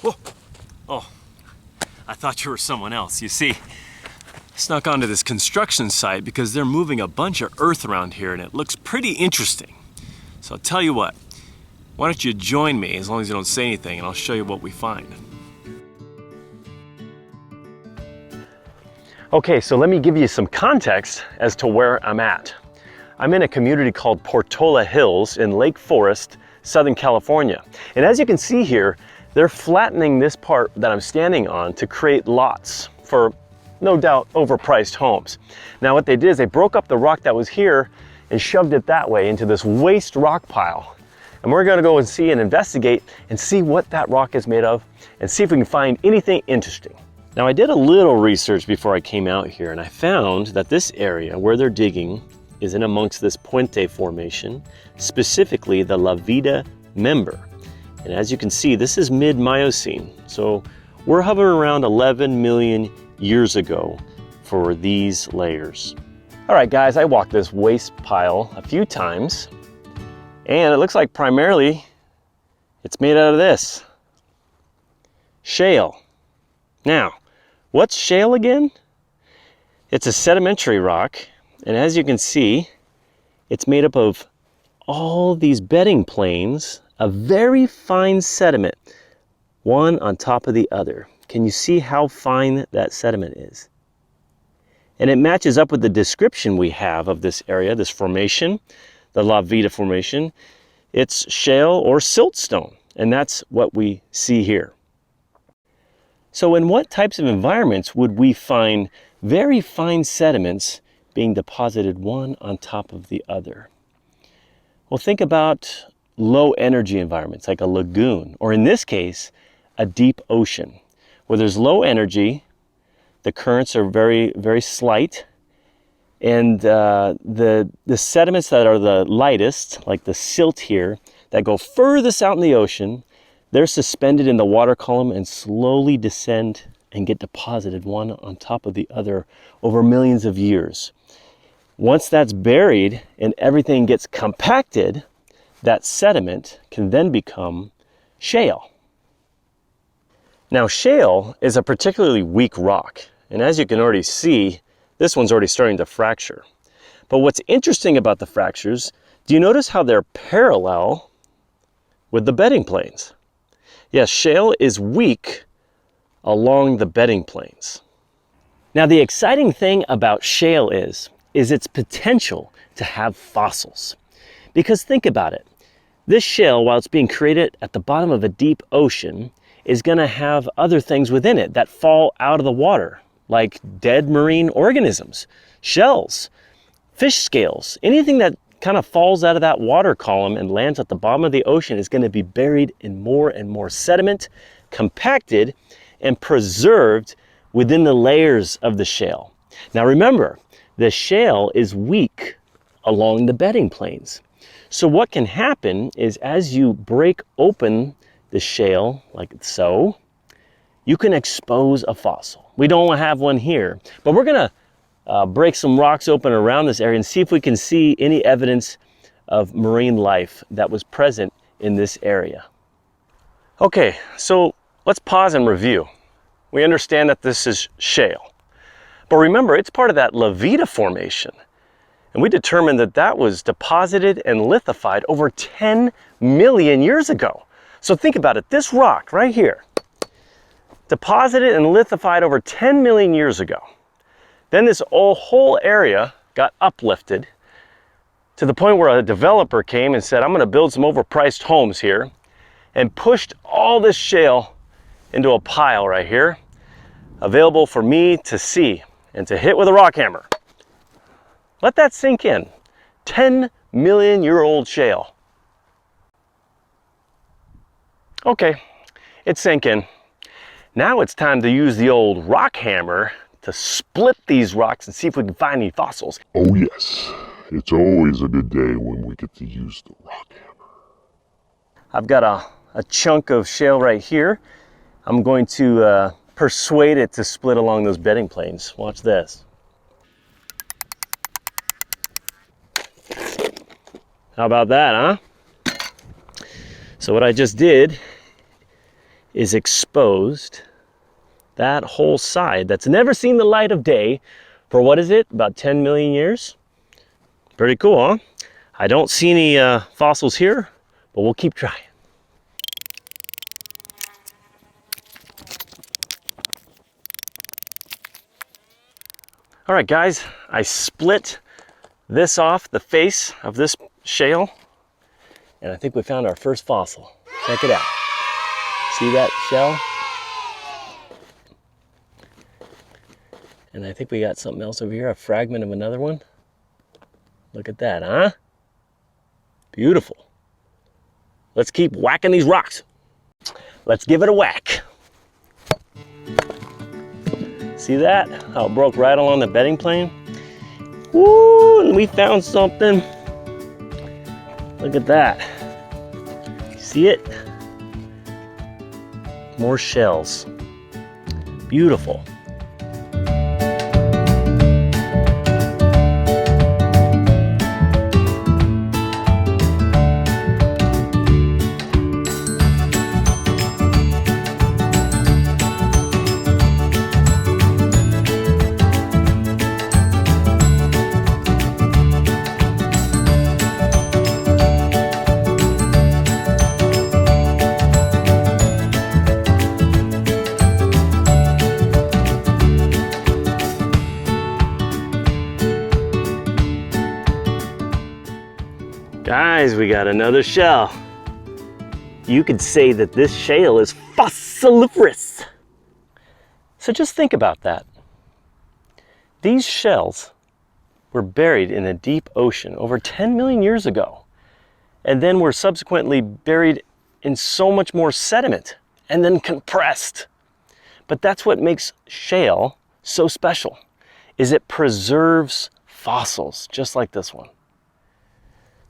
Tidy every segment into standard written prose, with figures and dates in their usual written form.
Whoa. Oh, I thought you were someone else. You see, I snuck onto this construction site because they're moving a bunch of earth around here and it looks pretty interesting. So I'll tell you what, why don't you join me as long as you don't say anything and I'll show you what we find. Okay, so let me give you some context as to where I'm at. I'm in a community called Portola Hills in Lake Forest, Southern California. And as you can see here, they're flattening this part that I'm standing on to create lots for, no doubt, overpriced homes. Now what they did is they broke up the rock that was here and shoved it that way into this waste rock pile. And we're gonna go and see and investigate and see what that rock is made of and see if we can find anything interesting. Now I did a little research before I came out here and I found that this area where they're digging is in amongst this Puente Formation, specifically the La Vida member. And as you can see, this is mid-Miocene. So we're hovering around 11 million years ago for these layers. All right guys, I walked this waste pile a few times and it looks like primarily it's made out of this, shale. Now, what's shale again? It's a sedimentary rock, and as you can see, it's made up of all these bedding planes of very fine sediment, one on top of the other. Can you see how fine that sediment is? And it matches up with the description we have of this area, this formation, the La Vida Formation. It's shale or siltstone, and that's what we see here. So in what types of environments would we find very fine sediments being deposited one on top of the other? Well, think about low energy environments like a lagoon, or in this case, a deep ocean, where there's low energy, the currents are very, very slight, and the sediments that are the lightest, like the silt here, that go furthest out in the ocean, they're suspended in the water column and slowly descend and get deposited one on top of the other over millions of years. Once that's buried and everything gets compacted, that sediment can then become shale. Now shale is a particularly weak rock, and as you can already see, this one's already starting to fracture. But what's interesting about the fractures, do you notice how they're parallel with the bedding planes? Yes, shale is weak along the bedding planes. Now the exciting thing about shale is its potential to have fossils. Because think about it, this shale, while it's being created at the bottom of a deep ocean, is gonna have other things within it that fall out of the water, like dead marine organisms, shells, fish scales, anything that kind of falls out of that water column and lands at the bottom of the ocean is going to be buried in more and more sediment, compacted, and preserved within the layers of the shale. Now remember, the shale is weak along the bedding planes. So what can happen is as you break open the shale, like so, you can expose a fossil. We don't have one here, but we're gonna break some rocks open around this area and see if we can see any evidence of marine life that was present in this area. Okay, so let's pause and review. We understand that this is shale, but remember it's part of that La Vida Formation, and we determined that that was deposited and lithified over 10 million years ago. So think about it, this rock right here, deposited and lithified over 10 million years ago. Then this whole area got uplifted to the point where a developer came and said, I'm gonna build some overpriced homes here, and pushed all this shale into a pile right here, available for me to see and to hit with a rock hammer. Let that sink in. 10 million year old shale. Okay, it sank in. Now it's time to use the old rock hammer to split these rocks and see if we can find any fossils. Oh yes, it's always a good day when we get to use the rock hammer. I've got a chunk of shale right here. I'm going to persuade it to split along those bedding planes. Watch this. How about that, huh? So what I just did is exposed. That whole side that's never seen the light of day for, what is it, about 10 million years? Pretty cool, huh? I don't see any fossils here, but we'll keep trying. All right, guys, I split this off the face of this shale, and I think we found our first fossil. Check it out. See that shell? And I think we got something else over here, a fragment of another one. Look at that, huh? Beautiful. Let's keep whacking these rocks. Let's give it a whack. See that? How it broke right along the bedding plane? Woo, and we found something. Look at that. See it? More shells. Beautiful. Guys, we got another shell. You could say that this shale is fossiliferous. So just think about that. These shells were buried in a deep ocean over 10 million years ago, and then were subsequently buried in so much more sediment and then compressed. But that's what makes shale so special, is it preserves fossils just like this one.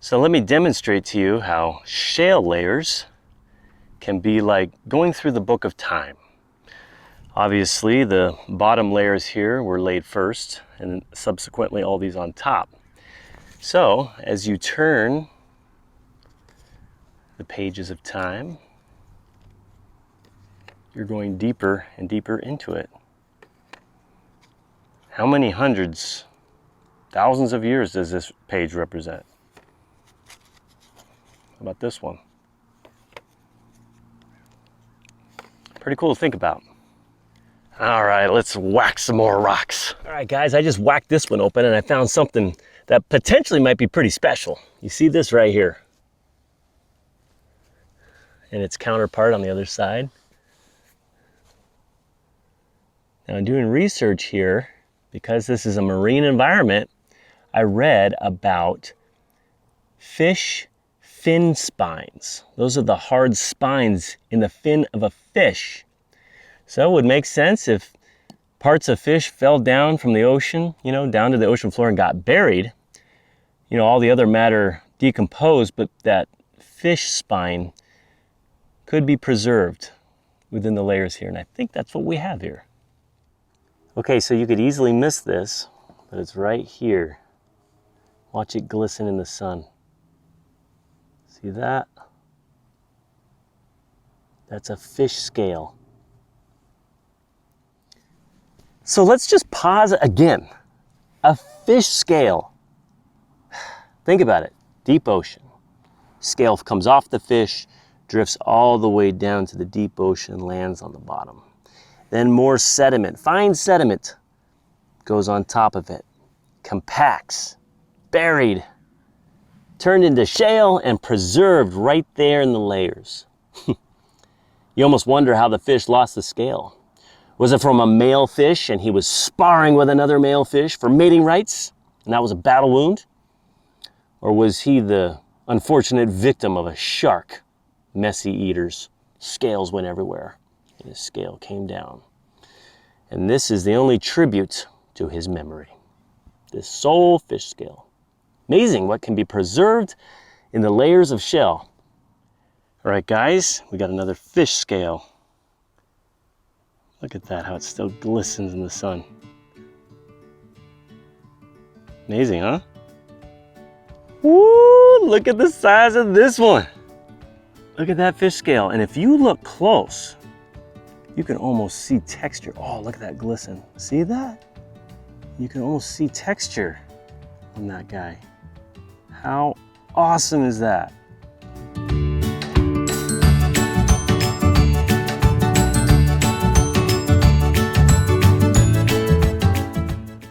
So let me demonstrate to you how shale layers can be like going through the book of time. Obviously, the bottom layers here were laid first, and subsequently all these on top. So as you turn the pages of time, you're going deeper and deeper into it. How many hundreds, thousands of years does this page represent? How about this one? Pretty cool to think about. All right, let's whack some more rocks. All right, guys, I just whacked this one open and I found something that potentially might be pretty special. You see this right here? And its counterpart on the other side. Now, in doing research here, because this is a marine environment, I read about fish fin spines. Those are the hard spines in the fin of a fish. So it would make sense if parts of fish fell down from the ocean, down to the ocean floor and got buried. All the other matter decomposed, but that fish spine could be preserved within the layers here. And I think that's what we have here. Okay, so you could easily miss this, but it's right here. Watch it glisten in the sun. See that? That's a fish scale. So let's just pause again. A fish scale. Think about it. Deep ocean. Scale comes off the fish, drifts all the way down to the deep ocean, lands on the bottom. Then more sediment, fine sediment, goes on top of it, compacts, buried, turned into shale and preserved right there in the layers. You almost wonder how the fish lost the scale. Was it from a male fish and he was sparring with another male fish for mating rights and that was a battle wound? Or was he the unfortunate victim of a shark? Messy eaters, scales went everywhere and his scale came down. And this is the only tribute to his memory. This sole fish scale. Amazing what can be preserved in the layers of shell. All right, guys, we got another fish scale. Look at that, how it still glistens in the sun. Amazing, huh? Woo, look at the size of this one. Look at that fish scale. And if you look close, you can almost see texture. Oh, look at that glisten. See that? You can almost see texture on that guy. How awesome is that?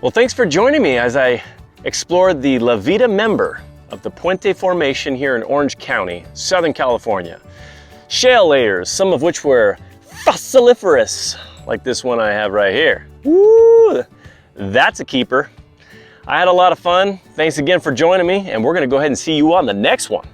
Well, thanks for joining me as I explored the La Vida member of the Puente Formation here in Orange County, Southern California. Shale layers, some of which were fossiliferous, like this one I have right here. Woo! That's a keeper. I had a lot of fun. Thanks again for joining me, and we're gonna go ahead and see you on the next one.